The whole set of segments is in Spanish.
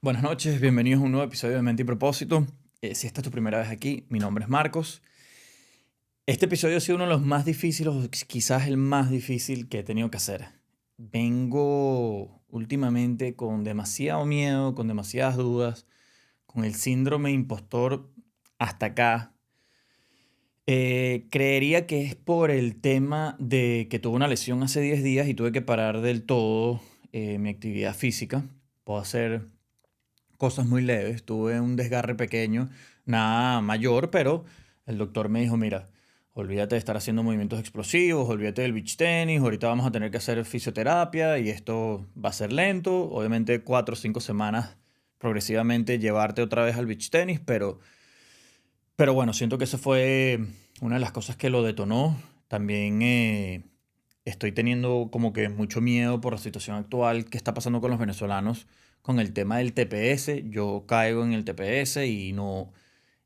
Buenas noches, bienvenidos a un nuevo episodio de Mente y Propósito. Si esta es tu primera vez aquí, mi nombre es Marcos. Este episodio ha sido uno de los más difíciles, o quizás el más difícil que he tenido que hacer. Vengo últimamente con demasiado miedo, con demasiadas dudas, con el síndrome impostor hasta acá. Creería que es por el tema de que tuve una lesión hace 10 días y tuve que parar del todo mi actividad física. Puedo hacer cosas muy leves, tuve un desgarre pequeño, nada mayor, pero el doctor me dijo, mira, olvídate de estar haciendo movimientos explosivos, olvídate del beach tenis, ahorita vamos a tener que hacer fisioterapia y esto va a ser lento, obviamente 4 o 5 semanas progresivamente llevarte otra vez al beach tenis, pero bueno, siento que eso fue una de las cosas que lo detonó. También estoy teniendo como que mucho miedo por la situación actual que está pasando con los venezolanos con el tema del TPS. Yo caigo en el TPS y no,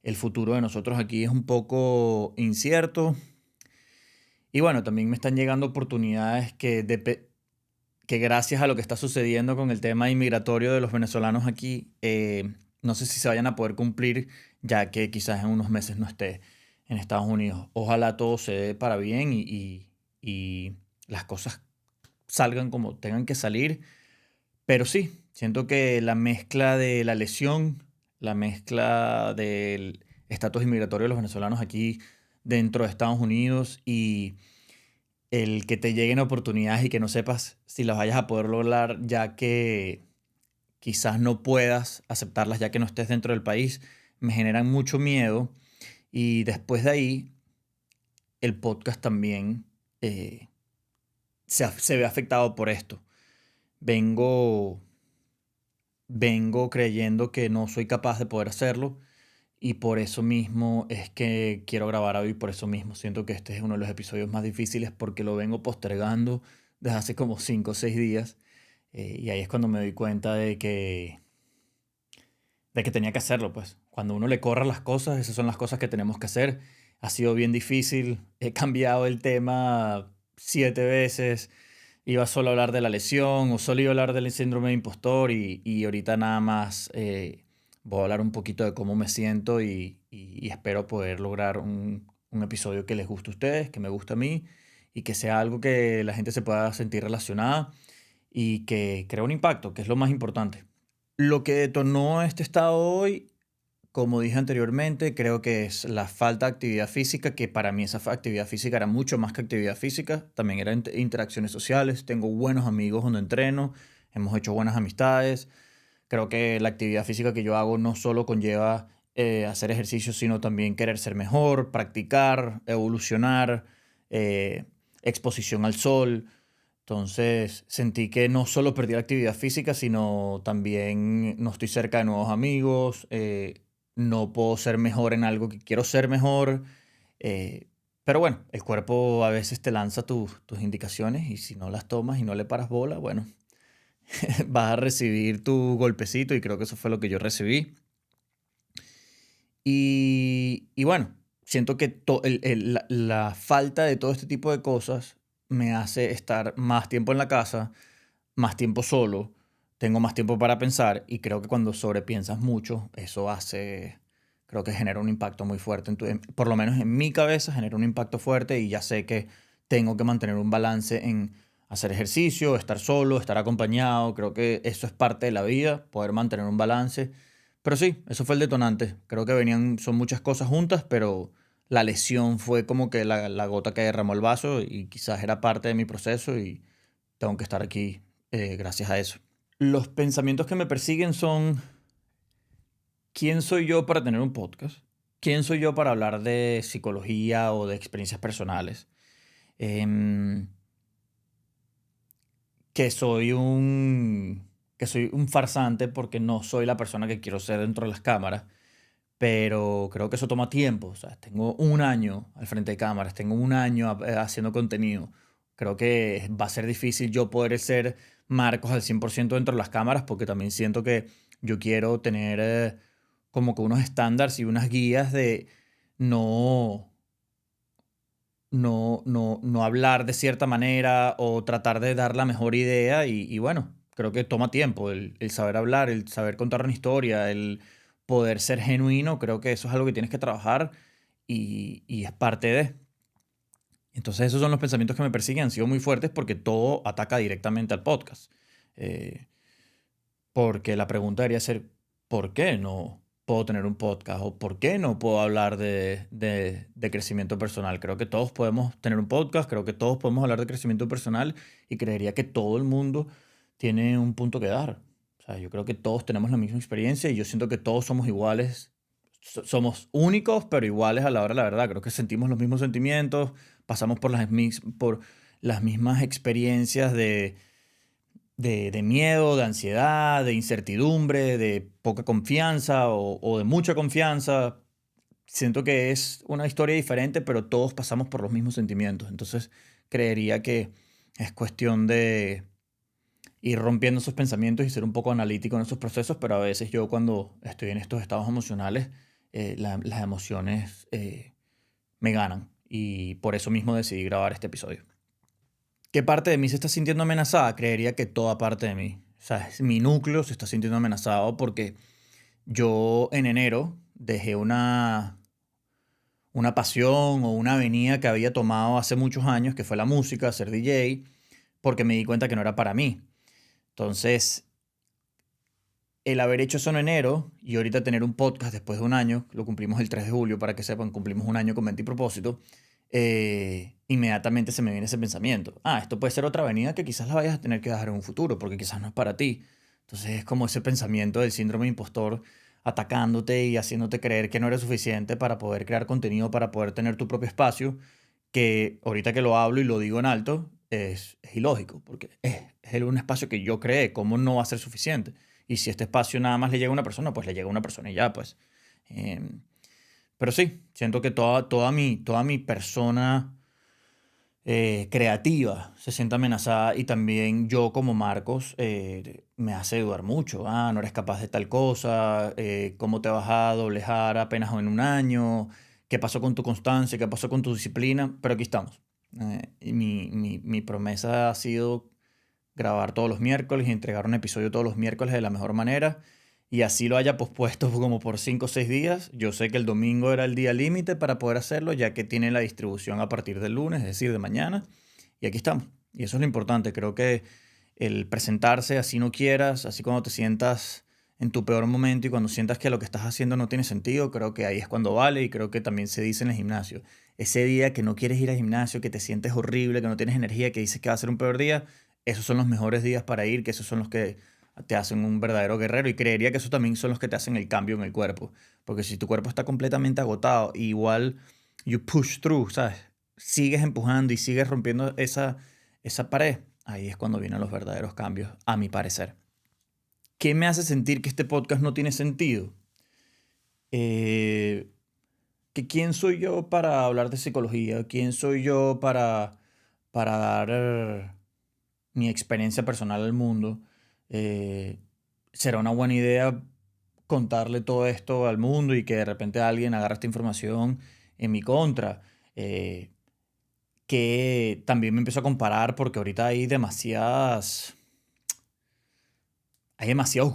el futuro de nosotros aquí es un poco incierto. Y bueno, también me están llegando oportunidades que gracias a lo que está sucediendo con el tema inmigratorio de los venezolanos aquí, no sé si se vayan a poder cumplir, ya que quizás en unos meses no esté en Estados Unidos. Ojalá todo se dé para bien y las cosas salgan como tengan que salir. Pero sí, siento que la mezcla de la lesión, la mezcla del estatus inmigratorio de los venezolanos aquí dentro de Estados Unidos y el que te lleguen oportunidades y que no sepas si las vayas a poder lograr, ya que quizás no puedas aceptarlas ya que no estés dentro del país, me generan mucho miedo. Y después de ahí, el podcast también eh, se ve afectado por esto. Vengo, vengo creyendo que no soy capaz de poder hacerlo y por eso mismo es que quiero grabar hoy, por eso mismo siento que este es uno de los episodios más difíciles porque lo vengo postergando desde hace como 5 o 6 días. Y ahí es cuando me doy cuenta de que tenía que hacerlo, pues. Cuando uno le corra las cosas, esas son las cosas que tenemos que hacer. Ha sido bien difícil, he cambiado el tema 7 veces, iba solo a hablar de la lesión o solo iba a hablar del síndrome de impostor y ahorita nada más voy a hablar un poquito de cómo me siento y espero poder lograr un episodio que les guste a ustedes, que me guste a mí y que sea algo que la gente se pueda sentir relacionada y que crea un impacto, que es lo más importante. Lo que detonó este estado hoy, como dije anteriormente, creo que es la falta de actividad física, que para mí esa actividad física era mucho más que actividad física, también eran interacciones sociales, tengo buenos amigos donde entreno, hemos hecho buenas amistades, creo que la actividad física que yo hago no solo conlleva hacer ejercicio, sino también querer ser mejor, practicar, evolucionar, eh, exposición al sol. Entonces sentí que no solo perdí la actividad física, sino también no estoy cerca de nuevos amigos, no puedo ser mejor en algo que quiero ser mejor. eh, pero bueno, el cuerpo a veces te lanza tus indicaciones y si no las tomas y no le paras bola, bueno, vas a recibir tu golpecito y creo que eso fue lo que yo recibí. Y bueno, siento que la falta de todo este tipo de cosas me hace estar más tiempo en la casa, más tiempo solo, tengo más tiempo para pensar y creo que cuando sobrepiensas mucho, eso hace, creo que genera un impacto muy fuerte, por lo menos en mi cabeza genera un impacto fuerte y ya sé que tengo que mantener un balance en hacer ejercicio, estar solo, estar acompañado, creo que eso es parte de la vida, poder mantener un balance. Pero sí, eso fue el detonante, creo que venían, son muchas cosas juntas, pero la lesión fue como que la gota que derramó el vaso y quizás era parte de mi proceso y tengo que estar aquí gracias a eso. Los pensamientos que me persiguen son, ¿quién soy yo para tener un podcast? ¿Quién soy yo para hablar de psicología o de experiencias personales? Em, que soy que soy un farsante porque no soy la persona que quiero ser dentro de las cámaras, pero creo que eso toma tiempo. O sea, tengo un año al frente de cámaras, tengo un año haciendo contenido. Creo que va a ser difícil yo poder ser Marcos al 100% dentro de las cámaras porque también siento que yo quiero tener como que unos estándares y unas guías de no, no hablar de cierta manera o tratar de dar la mejor idea y bueno, creo que toma tiempo el saber hablar, el saber contar una historia, el poder ser genuino, creo que eso es algo que tienes que trabajar y es parte de. Entonces esos son los pensamientos que me persiguen, han sido muy fuertes porque todo ataca directamente al podcast. Eh, Porque la pregunta debería ser, ¿por qué no puedo tener un podcast? ¿O por qué no puedo hablar de crecimiento personal? Creo que todos podemos tener un podcast, creo que todos podemos hablar de crecimiento personal y creería que todo el mundo tiene un punto que dar. O sea, yo creo que todos tenemos la misma experiencia y yo siento que todos somos iguales. Somos únicos, pero iguales a la hora de la verdad. Creo que sentimos los mismos sentimientos, pasamos por las mismas experiencias de miedo, de ansiedad, de incertidumbre, de poca confianza o de mucha confianza. Siento que es una historia diferente, pero todos pasamos por los mismos sentimientos. Entonces, creería que es cuestión de ir rompiendo esos pensamientos y ser un poco analítico en esos procesos, pero a veces yo cuando estoy en estos estados emocionales, las emociones me ganan y por eso mismo decidí grabar este episodio. ¿Qué parte de mí se está sintiendo amenazada? Creería que toda parte de mí. O sea, mi núcleo se está sintiendo amenazado porque yo en enero dejé una pasión o una avenida que había tomado hace muchos años, que fue la música, ser DJ, porque me di cuenta que no era para mí. Entonces, el haber hecho eso en enero y ahorita tener un podcast después de un año, lo cumplimos el 3 de julio, para que sepan, cumplimos un año con Mente y Propósito, inmediatamente se me viene ese pensamiento. Ah, esto puede ser otra avenida que quizás la vayas a tener que dejar en un futuro, porque quizás no es para ti. Entonces es como ese pensamiento del síndrome de impostor atacándote y haciéndote creer que no eres suficiente para poder crear contenido, para poder tener tu propio espacio, que ahorita que lo hablo y lo digo en alto, es ilógico, porque es un espacio que yo creé, ¿cómo no va a ser suficiente? Y si este espacio nada más le llega a una persona, pues le llega a una persona y ya, pues. Em, pero sí, siento que toda mi persona creativa se siente amenazada y también yo como Marcos me hace dudar mucho. Ah, no eres capaz de tal cosa, ¿cómo te vas a doblegar apenas en un año? ¿Qué pasó con tu constancia? ¿Qué pasó con tu disciplina? Pero aquí estamos. Y mi promesa ha sido grabar todos los miércoles y entregar un episodio todos los miércoles de la mejor manera. Y así lo haya pospuesto como por 5 o 6 días. Yo sé que el domingo era el día límite para poder hacerlo, ya que tiene la distribución a partir del lunes, es decir, de mañana. Y aquí estamos. Y eso es lo importante. Creo que el presentarse así no quieras, así cuando te sientas en tu peor momento y cuando sientas que lo que estás haciendo no tiene sentido, creo que ahí es cuando vale y creo que también se dice en el gimnasio. Ese día que no quieres ir al gimnasio, que te sientes horrible, que no tienes energía, que dices que va a ser un peor día, esos son los mejores días para ir, que esos son los que te hacen un verdadero guerrero y creería que esos también son los que te hacen el cambio en el cuerpo. Porque si tu cuerpo está completamente agotado, igual you push through, ¿sabes? Sigues empujando y sigues rompiendo esa pared, ahí es cuando vienen los verdaderos cambios, a mi parecer. ¿Qué me hace sentir que este podcast no tiene sentido? Eh, que quién soy yo para hablar de psicología, quién soy yo para dar mi experiencia personal al mundo. Eh, ¿Será una buena idea contarle todo esto al mundo y que de repente alguien agarre esta información en mi contra? Eh, que también me empiezo a comparar porque ahorita hay demasiados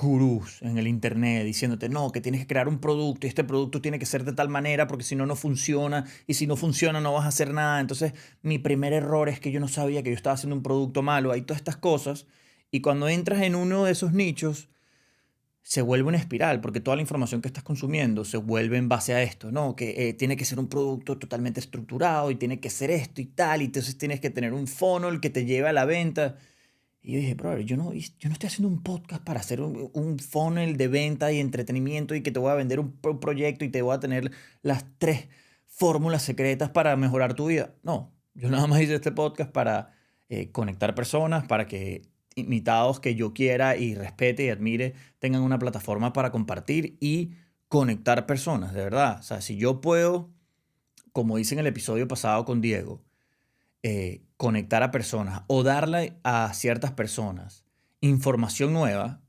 gurús en el internet diciéndote, no, que tienes que crear un producto y este producto tiene que ser de tal manera porque si no, no funciona y si no funciona no vas a hacer nada. Entonces, mi primer error es que yo no sabía que yo estaba haciendo un producto malo. Hay todas estas cosas y cuando entras en uno de esos nichos, se vuelve una espiral porque toda la información que estás consumiendo se vuelve en base a esto, ¿no? Que tiene que ser un producto totalmente estructurado y tiene que ser esto y tal, y entonces tienes que tener un funnel que te lleve a la venta. Y yo dije, brother, yo no estoy haciendo un podcast para hacer un funnel de venta y entretenimiento y que te voy a vender un proyecto y te voy a tener las 3 fórmulas secretas para mejorar tu vida. No, yo nada más hice este podcast para conectar personas, para que invitados que yo quiera y respete y admire tengan una plataforma para compartir y conectar personas, de verdad. O sea, si yo puedo, como hice en el episodio pasado con Diego, conectar a personas o darle a ciertas personas información nueva,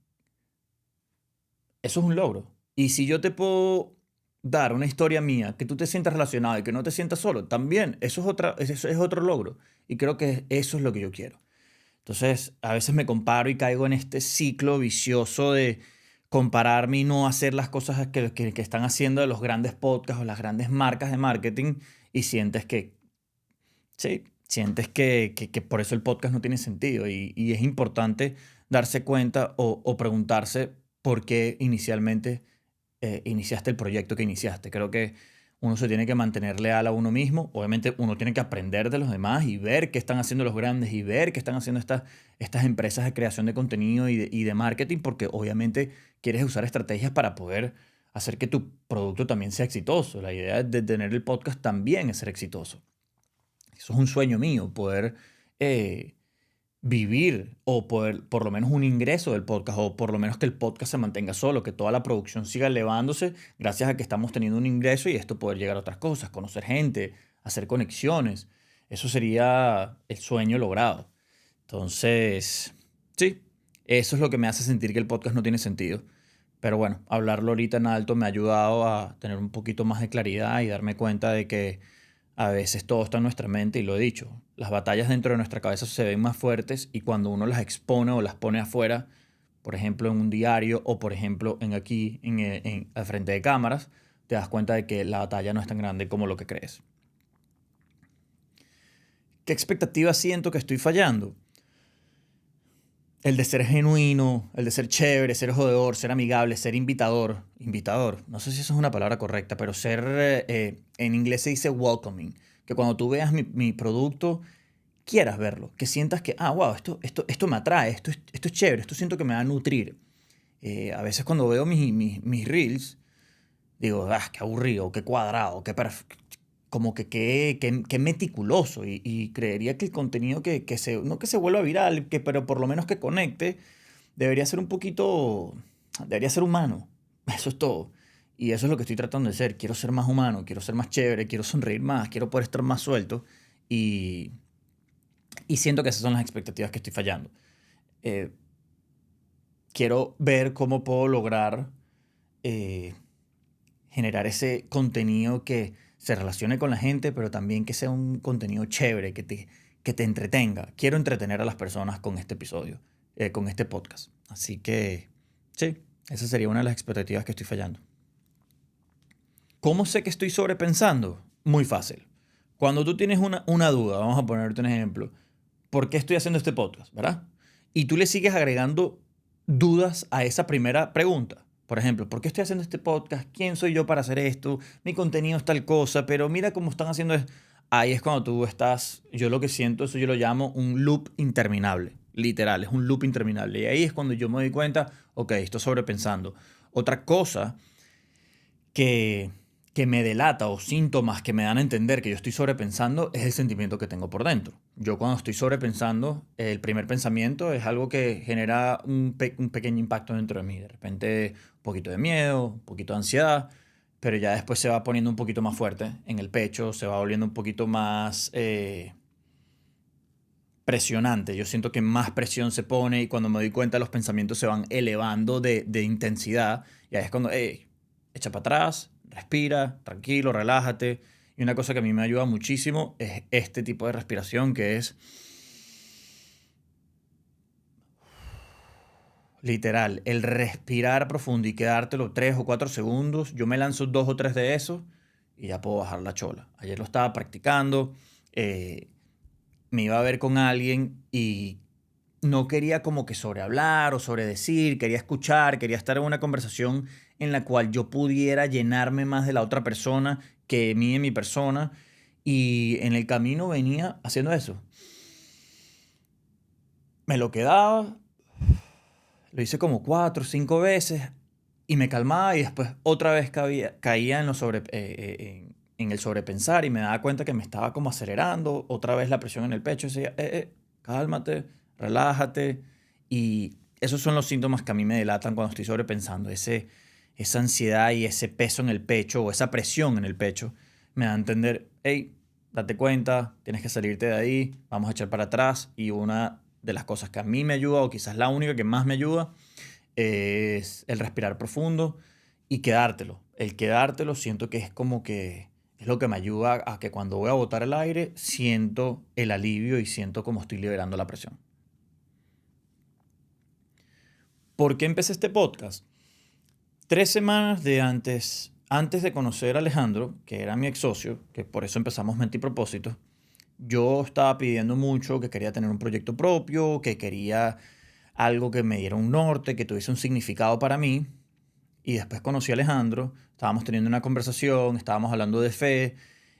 eso es un logro. Y si yo te puedo dar una historia mía, que tú te sientas relacionado y que no te sientas solo, también eso es otro logro. Y creo que eso es lo que yo quiero. Entonces, a veces me comparo y caigo en este ciclo vicioso de compararme y no hacer las cosas que están haciendo los grandes podcasts o las grandes marcas de marketing y sientes que, sí, sientes que por eso el podcast no tiene sentido y es importante darse cuenta o preguntarse por qué inicialmente iniciaste el proyecto que iniciaste. Creo que uno se tiene que mantener leal a uno mismo. Obviamente uno tiene que aprender de los demás y ver qué están haciendo los grandes y ver qué están haciendo estas empresas de creación de contenido y de marketing, porque obviamente quieres usar estrategias para poder hacer que tu producto también sea exitoso. La idea de tener el podcast también es ser exitoso. Eso es un sueño mío, poder eh, vivir o poder, por lo menos un ingreso del podcast o por lo menos que el podcast se mantenga solo, que toda la producción siga elevándose gracias a que estamos teniendo un ingreso y esto poder llegar a otras cosas, conocer gente, hacer conexiones. Eso sería el sueño logrado. Entonces, sí, eso es lo que me hace sentir que el podcast no tiene sentido. Pero bueno, hablarlo ahorita en alto me ha ayudado a tener un poquito más de claridad y darme cuenta de que a veces todo está en nuestra mente y lo he dicho. Las batallas dentro de nuestra cabeza se ven más fuertes y cuando uno las expone o las pone afuera, por ejemplo en un diario o por ejemplo en aquí al frente de cámaras, te das cuenta de que la batalla no es tan grande como lo que crees. ¿Qué expectativas siento que estoy fallando? El de ser genuino, el de ser chévere, ser jodedor, ser amigable, ser invitador. Invitador, no sé si eso es una palabra correcta, pero ser, en inglés se dice welcoming. Que cuando tú veas mi producto, quieras verlo. Que sientas que, wow, esto me atrae, esto es chévere, esto siento que me va a nutrir. A veces cuando veo mis reels, digo, qué aburrido, qué cuadrado, como que qué meticuloso. Y creería que el contenido no que se vuelva viral, pero por lo menos que conecte, debería ser un poquito, debería ser humano. Eso es todo. Y eso es lo que estoy tratando de ser. Quiero ser más humano, quiero ser más chévere, quiero sonreír más, quiero poder estar más suelto. Y, y siento que esas son las expectativas que estoy fallando. Eh, Quiero ver cómo puedo lograr eh, generar ese contenido que se relacione con la gente, pero también que sea un contenido chévere, que te entretenga. Quiero entretener a las personas con este episodio, con este podcast. Así que, sí, esa sería una de las expectativas que estoy fallando. ¿Cómo sé que estoy sobrepensando? Muy fácil. Cuando tú tienes una duda, vamos a ponerte un ejemplo. ¿Por qué estoy haciendo este podcast? ¿Verdad? Y tú le sigues agregando dudas a esa primera pregunta. Por ejemplo, ¿por qué estoy haciendo este podcast? ¿Quién soy yo para hacer esto? Mi contenido es tal cosa, pero mira cómo están haciendo esto. Ahí es cuando tú estás, yo lo que siento, eso yo lo llamo un loop interminable. Literal, es un loop interminable. Y ahí es cuando yo me doy cuenta, ok, estoy sobrepensando. Otra cosa que, que me delata o síntomas que me dan a entender que yo estoy sobrepensando es el sentimiento que tengo por dentro. Yo cuando estoy sobrepensando, el primer pensamiento es algo que genera un pequeño impacto dentro de mí. De repente un poquito de miedo, un poquito de ansiedad, pero ya después se va poniendo un poquito más fuerte en el pecho, se va volviendo un poquito más presionante. Yo siento que más presión se pone y cuando me doy cuenta los pensamientos se van elevando de intensidad. Y ahí es cuando, hey, echa para atrás, respira, tranquilo, relájate. Y una cosa que a mí me ayuda muchísimo es este tipo de respiración que es literal, el respirar profundo y quedártelo 3 o 4 segundos. Yo me lanzo 2 o 3 de esos y ya puedo bajar la chola. Ayer lo estaba practicando, me iba a ver con alguien y no quería como que sobrehablar o sobredecir, quería escuchar, quería estar en una conversación en la cual yo pudiera llenarme más de la otra persona que mí en mi persona. Y en el camino venía haciendo eso. Me lo quedaba, lo hice como 4 o 5 veces y me calmaba y después otra vez caía en el sobrepensar y me daba cuenta que me estaba como acelerando, otra vez la presión en el pecho y decía, cálmate, relájate. Y esos son los síntomas que a mí me delatan cuando estoy sobrepensando, esa ansiedad y ese peso en el pecho o esa presión en el pecho me da a entender, hey, date cuenta, tienes que salirte de ahí, vamos a echar para atrás. Y una de las cosas que a mí me ayuda, o quizás la única que más me ayuda, es el respirar profundo y quedártelo. El quedártelo siento que es como que es lo que me ayuda a que cuando voy a botar el aire siento el alivio y siento como estoy liberando la presión. ¿Por qué empecé este podcast? 3 semanas antes de conocer a Alejandro, que era mi ex socio, que por eso empezamos Mente y Propósito, yo estaba pidiendo mucho que quería tener un proyecto propio, que quería algo que me diera un norte, que tuviese un significado para mí. Y después conocí a Alejandro, estábamos teniendo una conversación, estábamos hablando de fe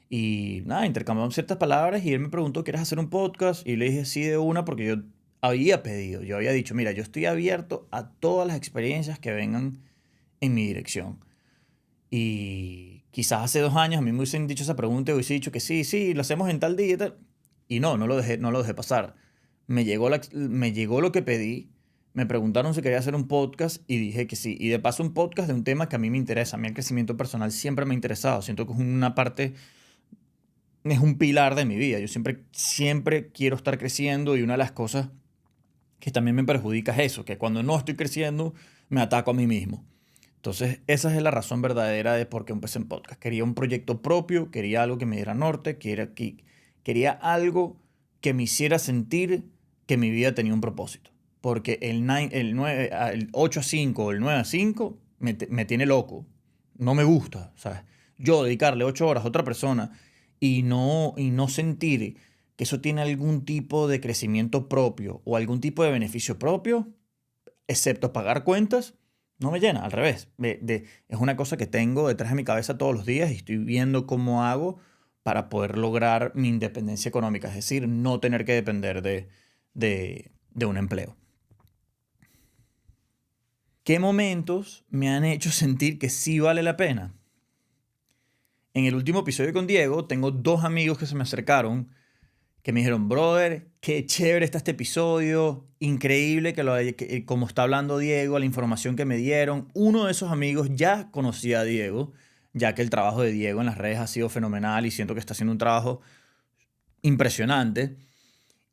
y nada, intercambiamos ciertas palabras y él me preguntó, ¿quieres hacer un podcast? Y le dije sí de una porque yo había dicho, mira, yo estoy abierto a todas las experiencias que vengan en mi dirección. Y quizás hace 2 años a mí me hubiesen dicho esa pregunta y hubiese dicho que sí, sí, lo hacemos en tal día y tal. Y no lo dejé pasar. Me llegó lo que pedí, me preguntaron si quería hacer un podcast y dije que sí. Y de paso un podcast de un tema que a mí me interesa. A mí el crecimiento personal siempre me ha interesado. Siento que es una parte, es un pilar de mi vida. Yo siempre quiero estar creciendo y una de las cosas que también me perjudica es eso, que cuando no estoy creciendo me ataco a mí mismo. Entonces, esa es la razón verdadera de por qué empecé en podcast. Quería un proyecto propio, quería algo que me diera norte, quería algo que me hiciera sentir que mi vida tenía un propósito. Porque el 8 a 5 o el 9 a 5 me tiene loco. No me gusta, ¿sabes? Yo dedicarle 8 horas a otra persona y no sentir que eso tiene algún tipo de crecimiento propio o algún tipo de beneficio propio, excepto pagar cuentas, no me llena, al revés. Es una cosa que tengo detrás de mi cabeza todos los días y estoy viendo cómo hago para poder lograr mi independencia económica, es decir, no tener que depender de un empleo. ¿Qué momentos me han hecho sentir que sí vale la pena? En el último episodio con Diego, tengo 2 amigos que se me acercaron que me dijeron, brother, qué chévere está este episodio, increíble como está hablando Diego, la información que me dieron. Uno de esos amigos ya conocía a Diego, ya que el trabajo de Diego en las redes ha sido fenomenal y siento que está haciendo un trabajo impresionante.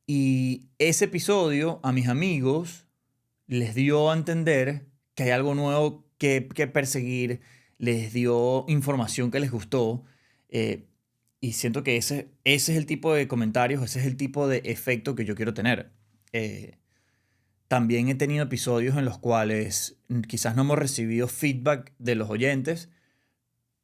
Y ese episodio a mis amigos les dio a entender que hay algo nuevo que perseguir, les dio información que les gustó. eh, y siento que ese es el tipo de comentarios, ese es el tipo de efecto que yo quiero tener. Eh, También he tenido episodios en los cuales quizás no hemos recibido feedback de los oyentes,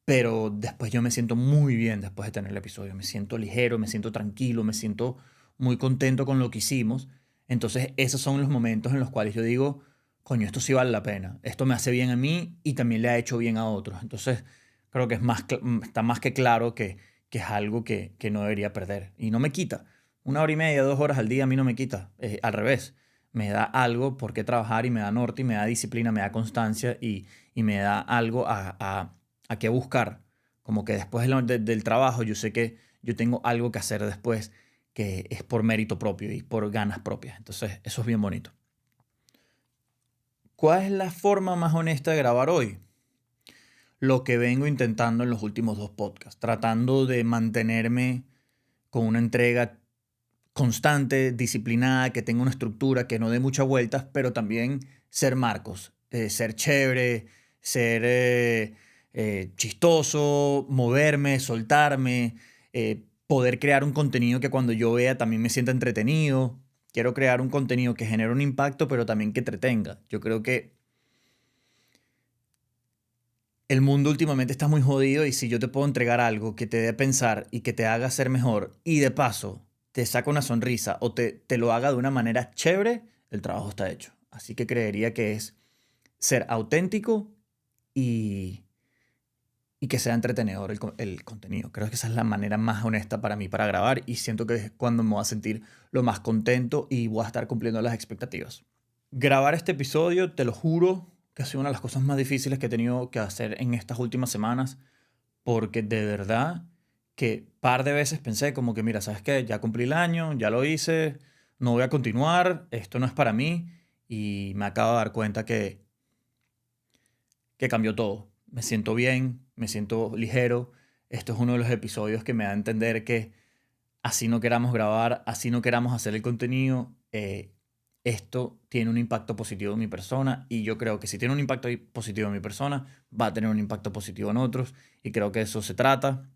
pero después yo me siento muy bien después de tener el episodio. Me siento ligero, me siento tranquilo, me siento muy contento con lo que hicimos. Entonces, esos son los momentos en los cuales yo digo, coño, esto sí vale la pena. Esto me hace bien a mí y también le ha hecho bien a otros. Entonces, creo que está más que claro que es algo que no debería perder. Y no me quita. 1 hora y media, 2 horas al día a mí no me quita. Al revés. Me da algo por qué trabajar y me da norte y me da disciplina, me da constancia y me da algo a qué buscar. Como que después del trabajo yo sé que yo tengo algo que hacer después que es por mérito propio y por ganas propias. Entonces, eso es bien bonito. ¿Cuál es la forma más honesta de grabar hoy? Lo que vengo intentando en los últimos 2 podcasts, tratando de mantenerme con una entrega constante, disciplinada, que tenga una estructura, que no dé muchas vueltas, pero también ser Marcos, ser chévere, ser chistoso, moverme, soltarme, poder crear un contenido que cuando yo vea también me sienta entretenido. Quiero crear un contenido que genere un impacto, pero también que entretenga. Yo creo que el mundo últimamente está muy jodido y si yo te puedo entregar algo que te dé a pensar y que te haga ser mejor y de paso te saca una sonrisa o te lo haga de una manera chévere, el trabajo está hecho. Así que creería que es ser auténtico y, y que sea entretenedor el contenido. Creo que esa es la manera más honesta para mí para grabar y siento que es cuando me voy a sentir lo más contento y voy a estar cumpliendo las expectativas. Grabar este episodio, te lo juro, que ha sido una de las cosas más difíciles que he tenido que hacer en estas últimas semanas, porque de verdad que par de veces pensé como que, mira, ¿sabes qué? Ya cumplí el año, ya lo hice, no voy a continuar, esto no es para mí, y me acabo de dar cuenta que cambió todo. Me siento bien, me siento ligero. Esto es uno de los episodios que me da a entender que así no queramos grabar, así no queramos hacer el contenido, esto tiene un impacto positivo en mi persona y yo creo que si tiene un impacto positivo en mi persona, va a tener un impacto positivo en otros y creo que eso se trata.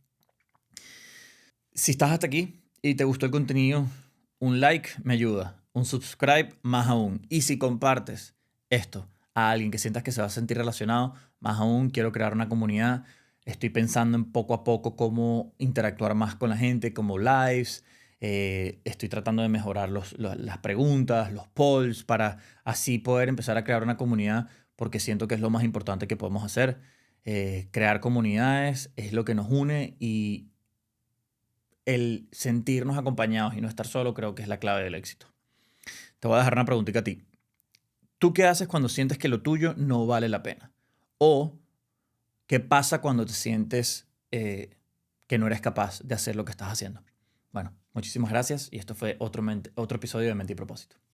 Si estás hasta aquí y te gustó el contenido, un like me ayuda, un subscribe más aún. Y si compartes esto a alguien que sientas que se va a sentir relacionado. Más aún, quiero crear una comunidad. Estoy pensando en poco a poco cómo interactuar más con la gente, como lives. Estoy tratando de mejorar las preguntas, los polls, para así poder empezar a crear una comunidad, porque siento que es lo más importante que podemos hacer. Crear comunidades es lo que nos une y el sentirnos acompañados y no estar solo creo que es la clave del éxito. Te voy a dejar una preguntita a ti. ¿Tú qué haces cuando sientes que lo tuyo no vale la pena? ¿O qué pasa cuando te sientes que no eres capaz de hacer lo que estás haciendo? Bueno, muchísimas gracias y esto fue otro episodio de Mente y Propósito.